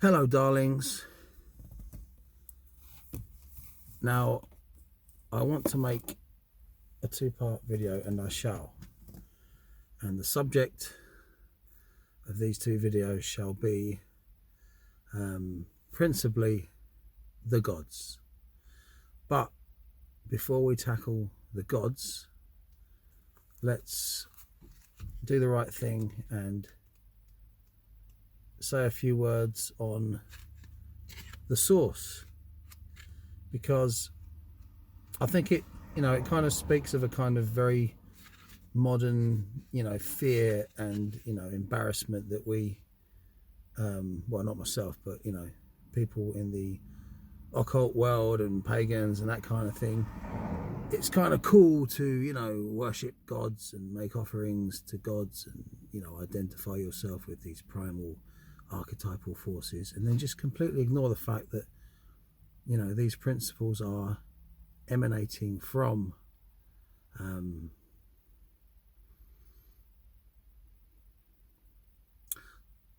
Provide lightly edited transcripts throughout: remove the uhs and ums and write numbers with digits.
Hello darlings. Now I want to make a two-part video, and I shall, and the subject of these two videos shall be principally the gods. But before we tackle the gods, let's do the right thing and say a few words on the source, because I think it kind of speaks of a kind of very modern fear and embarrassment that we well, not myself, but people in the occult world and pagans and that kind of thing, it's kind of cool to worship gods and make offerings to gods and identify yourself with these primal archetypal forces, and then just completely ignore the fact that these principles are emanating from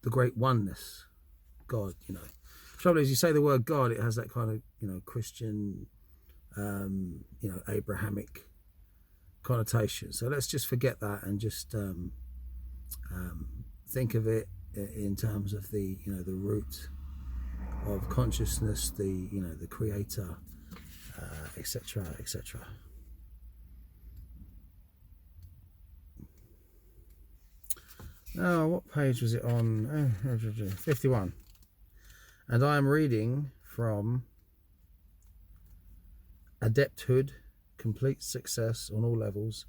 the great oneness, God. Trouble is, you say the word God, it has that kind of Christian Abrahamic connotation. So let's just forget that and just think of it in terms of the the root of consciousness, the creator, etc., etc. Now, what page was it on? 51. And I am reading from Adepthood, Complete Success on All Levels,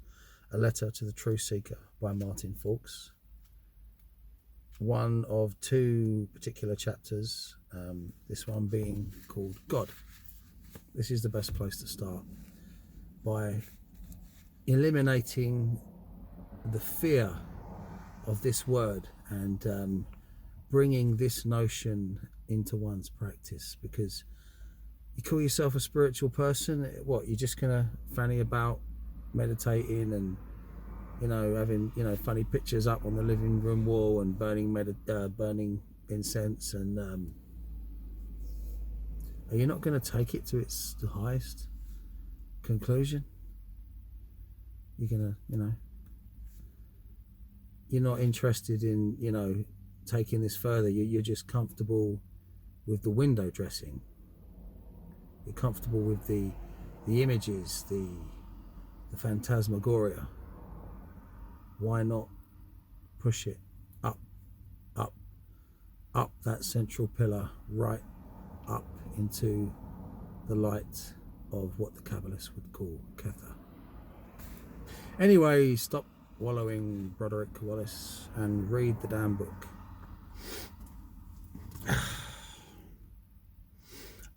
A Letter to the True Seeker by Martin Faulks. One of two particular chapters, this one being called God. This is the best place to start, by eliminating the fear of this word and bringing this notion into one's practice. Because you call yourself a spiritual person, what, you're just gonna fanny about meditating and having funny pictures up on the living room wall and burning incense, and are you not going to take it to its highest conclusion? You're gonna you're not interested in taking this further. You're just comfortable with the window dressing. You're comfortable with the images, the phantasmagoria. Why not push it up that central pillar, right up into the light of what the Kabbalists would call Kether? Anyway, stop wallowing, Broderick Wallace, and read the damn book.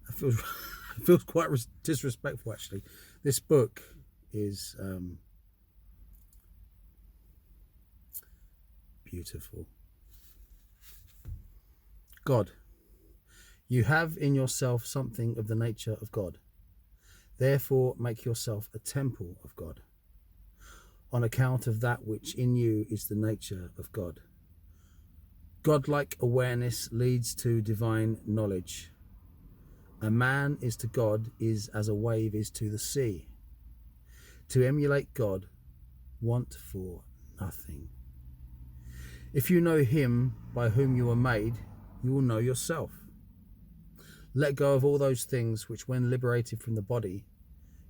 It feels quite disrespectful, actually. This book is beautiful. God. You have in yourself something of the nature of God. Therefore make yourself a temple of God, on account of that which in you is the nature of God. Godlike awareness leads to divine knowledge. A man is to God is as a wave is to the sea. To emulate God, want for nothing. If you know him by whom you were made, you will know yourself. Let go of all those things which, when liberated from the body,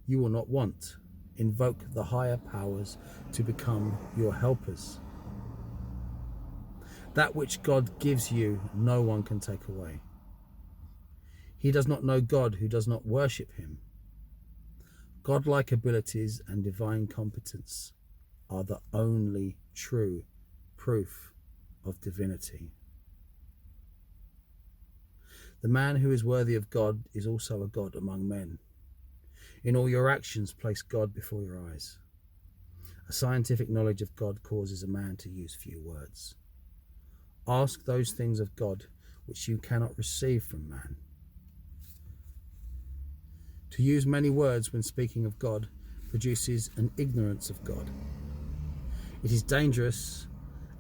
you will not want. Invoke the higher powers to become your helpers. That which God gives you, no one can take away. He does not know God who does not worship him. Godlike abilities and divine competence are the only true proof of divinity. The man who is worthy of God is also a God among men. In all your actions, place God before your eyes. A scientific knowledge of God causes a man to use few words. Ask those things of God which you cannot receive from man. To use many words when speaking of God produces an ignorance of God. It is dangerous,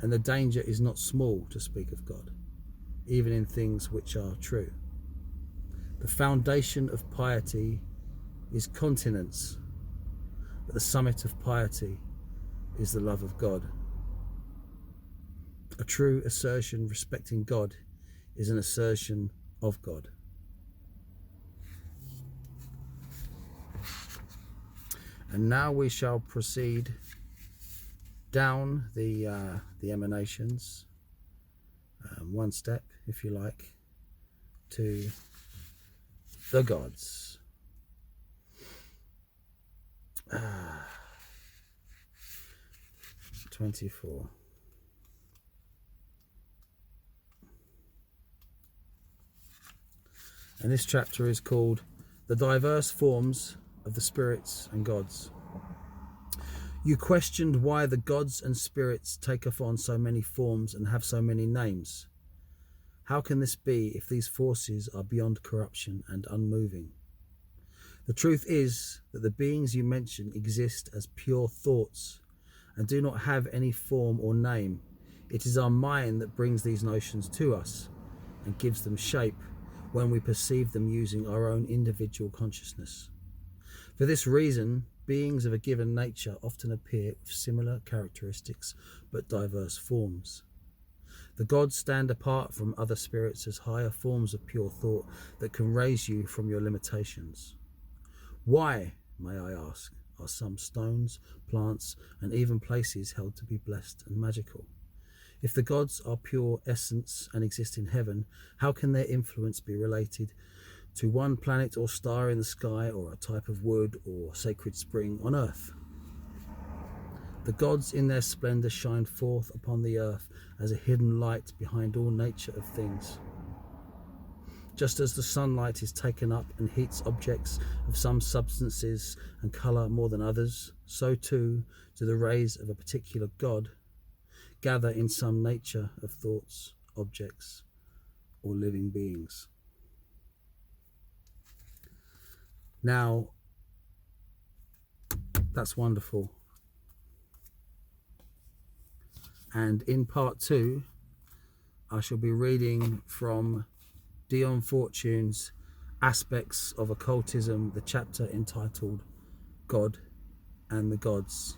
and the danger is not small, to speak of God. even in things which are true. The foundation of piety is continence, but the summit of piety is the love of God. A true assertion respecting God is an assertion of God. And now we shall proceed down the emanations, one step, if you like, to the gods. 24. And this chapter is called The Diverse Forms of the Spirits and Gods. You questioned why the gods and spirits take on so many forms and have so many names. How can this be if these forces are beyond corruption and unmoving? The truth is that the beings you mention exist as pure thoughts and do not have any form or name. It is our mind that brings these notions to us and gives them shape when we perceive them using our own individual consciousness. For this reason, beings of a given nature often appear with similar characteristics but diverse forms. The gods stand apart from other spirits as higher forms of pure thought that can raise you from your limitations. Why, may I ask, are some stones, plants, and even places held to be blessed and magical? If the gods are pure essence and exist in heaven, how can their influence be related to one planet or star in the sky, or a type of wood or sacred spring on earth? The gods in their splendor shine forth upon the earth as a hidden light behind all nature of things. Just as the sunlight is taken up and heats objects of some substances and color more than others, so too do the rays of a particular god gather in some nature of thoughts, objects, or living beings. Now, that's wonderful. And in part 2, I shall be reading from Dion Fortune's Aspects of Occultism, the chapter entitled God and the Gods.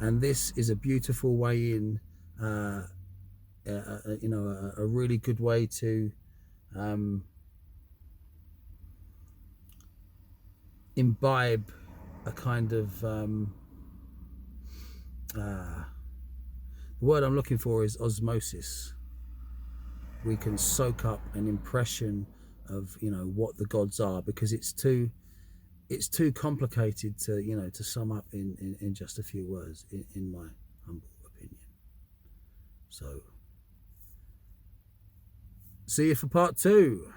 And this is a beautiful way in, a really good way to imbibe a kind of the word I'm looking for is osmosis. We can soak up an impression of what the gods are, because it's too complicated to sum up in just a few words, in my humble opinion. So see you for part 2.